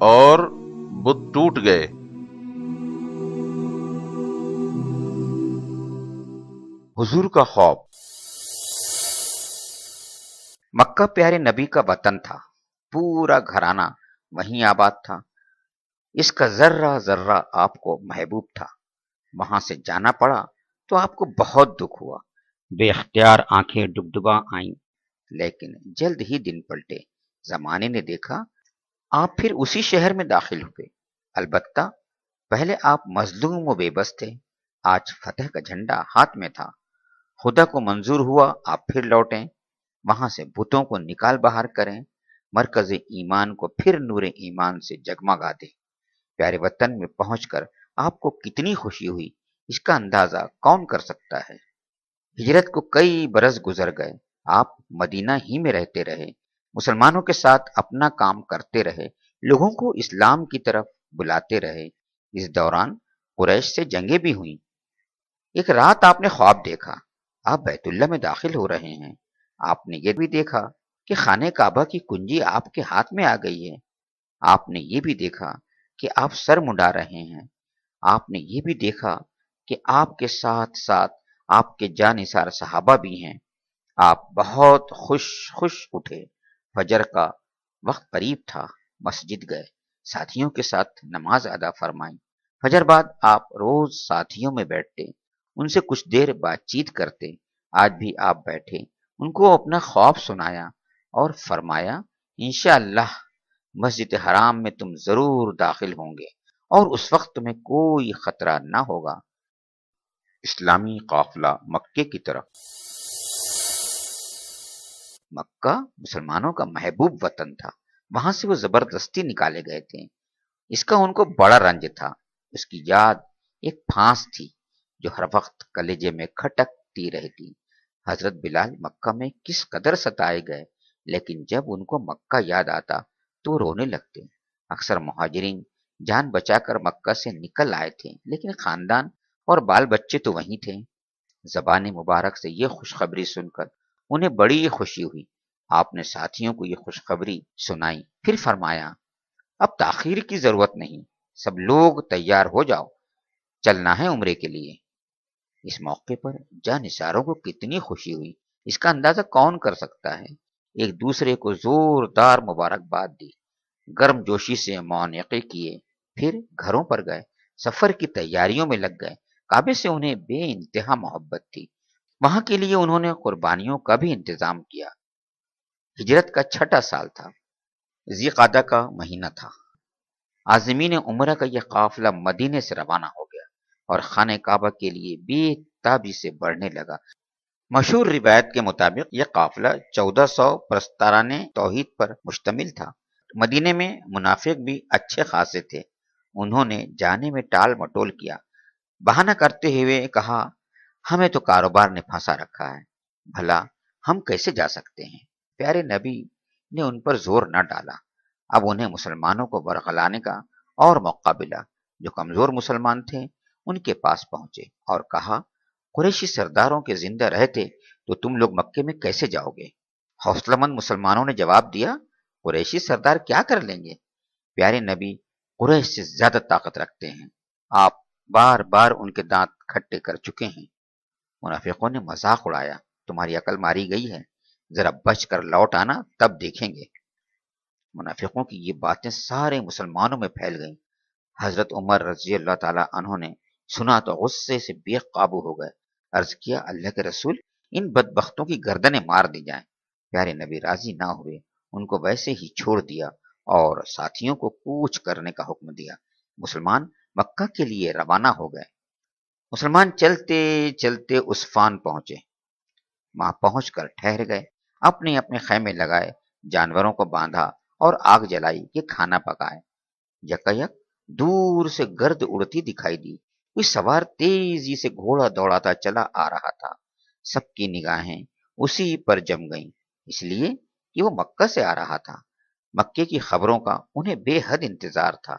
اور بت ٹوٹ گئے۔ حضور کا خواب۔ مکہ پیارے نبی کا وطن تھا، پورا گھرانہ وہیں آباد تھا، اس کا ذرہ ذرہ آپ کو محبوب تھا۔ وہاں سے جانا پڑا تو آپ کو بہت دکھ ہوا، بے اختیار آنکھیں ڈبڈبا آئیں، لیکن جلد ہی دن پلٹے۔ زمانے نے دیکھا آپ پھر اسی شہر میں داخل ہوئے، البتہ پہلے آپ مظلوم و بے بس تھے، آج فتح کا جھنڈا ہاتھ میں تھا۔ خدا کو منظور ہوا آپ پھر لوٹیں، وہاں سے بتوں کو نکال باہر کریں، مرکز ایمان کو پھر نور ایمان سے جگمگا دیں۔ پیارے وطن میں پہنچ کر آپ کو کتنی خوشی ہوئی، اس کا اندازہ کون کر سکتا ہے۔ ہجرت کو کئی برس گزر گئے، آپ مدینہ ہی میں رہتے رہے، مسلمانوں کے ساتھ اپنا کام کرتے رہے، لوگوں کو اسلام کی طرف بلاتے رہے۔ اس دوران قریش سے جنگیں بھی ہوئیں۔ ایک رات آپ نے خواب دیکھا، آپ بیت اللہ میں داخل ہو رہے ہیں۔ آپ نے یہ بھی دیکھا کہ خانہ کعبہ کی کنجی آپ کے ہاتھ میں آ گئی ہے۔ آپ نے یہ بھی دیکھا کہ آپ سر منڈا رہے ہیں۔ آپ نے یہ بھی دیکھا کہ آپ کے ساتھ ساتھ آپ کے جانثار صحابہ بھی ہیں۔ آپ بہت خوش اٹھے۔ فجر کا وقت قریب تھا، مسجد گئے، ساتھیوں کے ساتھ نماز ادا فرمائی۔ فجر بعد آپ روز ساتھیوں میں بیٹھتے، ان سے کچھ دیر بات چیت کرتے۔ آج بھی آپ بیٹھے، ان کو اپنا خواب سنایا اور فرمایا انشاءاللہ مسجد حرام میں تم ضرور داخل ہوں گے اور اس وقت میں کوئی خطرہ نہ ہوگا۔ اسلامی قافلہ مکے کی طرف۔ مکہ مسلمانوں کا محبوب وطن تھا، وہاں سے وہ زبردستی نکالے گئے تھے۔ اس کا ان کو بڑا رنج تھا، اس کی یاد ایک پھانس تھی جو ہر وقت کلیجے میں کھٹکتی رہتی۔ حضرت بلال مکہ میں کس قدر ستائے گئے، لیکن جب ان کو مکہ یاد آتا تو وہ رونے لگتے۔ اکثر مہاجرین جان بچا کر مکہ سے نکل آئے تھے، لیکن خاندان اور بال بچے تو وہیں تھے۔ زبان مبارک سے یہ خوشخبری سن کر انہیں بڑی خوشی ہوئی۔ آپ نے ساتھیوں کو یہ خوشخبری سنائی، پھر فرمایا اب تاخیر کی ضرورت نہیں، سب لوگ تیار ہو جاؤ، چلنا ہے عمرے کے لیے۔ اس موقع پر جانثاروں کو کتنی خوشی ہوئی، اس کا اندازہ کون کر سکتا ہے۔ ایک دوسرے کو زوردار مبارکباد دی، گرم جوشی سے معانقے کیے، پھر گھروں پر گئے، سفر کی تیاریوں میں لگ گئے۔ کعبے سے انہیں بے انتہا محبت تھی، وہاں کے لیے انہوں نے قربانیوں کا بھی انتظام کیا۔ ہجرت کا چھٹا سال تھا، ذی قعدہ کا مہینہ تھا۔ عازمین عمرہ کا یہ قافلہ مدینے سے روانہ ہو گیا اور خانہ کعبہ کے لیے بے تابی سے بڑھنے لگا۔ مشہور روایت کے مطابق یہ قافلہ 1400 پرستاران توحید پر مشتمل تھا۔ مدینے میں منافق بھی اچھے خاصے تھے، انہوں نے جانے میں ٹال مٹول کیا، بہانہ کرتے ہوئے کہا ہمیں تو کاروبار نے پھنسا رکھا ہے، بھلا ہم کیسے جا سکتے ہیں۔ پیارے نبی نے ان پر زور نہ ڈالا، اب انہیں مسلمانوں کو برگلانے کا اور موقع ملا۔ جو کمزور مسلمان تھے ان کے پاس پہنچے اور کہا قریشی سرداروں کے زندہ رہتے تو تم لوگ مکے میں کیسے جاؤ گے۔ حوصلہ مند مسلمانوں نے جواب دیا قریشی سردار کیا کر لیں گے، پیارے نبی قریش سے زیادہ طاقت رکھتے ہیں، آپ بار بار ان کے دانت کھٹے کر چکے ہیں۔ منافقوں نے مذاق اڑایا تمہاری عقل ماری گئی ہے، ذرا بچ کر لوٹ آنا تب دیکھیں گے۔ منافقوں کی یہ باتیں سارے مسلمانوں میں پھیل گئیں۔ حضرت عمر رضی اللہ تعالیٰ عنہ نے سنا تو غصے سے بے قابو ہو گئے، عرض کیا اللہ کے رسول ان بدبختوں کی گردنیں مار دی جائیں۔ پیارے نبی راضی نہ ہوئے، ان کو ویسے ہی چھوڑ دیا اور ساتھیوں کو کوچ کرنے کا حکم دیا۔ مسلمان مکہ کے لیے روانہ ہو گئے۔ مسلمان چلتے چلتے عسفان پہنچے، وہاں پہنچ کر ٹھہر گئے، اپنے اپنے خیمے لگائے، جانوروں کو باندھا اور آگ جلائی کہ کھانا پکائے۔ یکایک دور سے گرد اڑتی دکھائی دی، کوئی سوار تیزی سے گھوڑا دوڑاتا چلا آ رہا تھا۔ سب کی نگاہیں اسی پر جم گئیں، اس لیے کہ وہ مکہ سے آ رہا تھا۔ مکے کی خبروں کا انہیں بے حد انتظار تھا۔